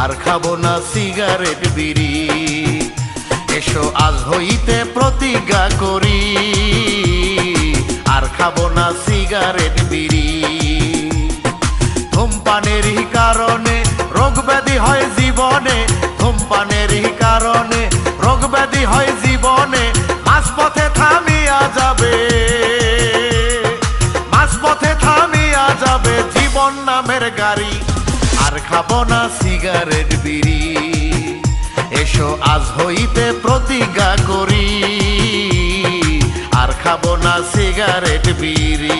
আর খাবো না সিগারেট বিড়ি। এসো আজ হইতে প্রতিজ্ঞা করি, আর খাবো না সিগারেট বিড়ি। ধূমপানেরই কারণে রোগ ব্যাধি হয় জীবনে, ধূমপানেরই কারণে রোগ ব্যাধি হয় জীবনে। মাঝপথে থামিয়া যাবে, মাঝপথে থামিয়া যাবে জীবন নামের গাড়ি। আর খাবো না সিগারেট বিড়ি। এসো আজ হইতে প্রতিজ্ঞা করি, আর খাবো না সিগারেট বিড়ি।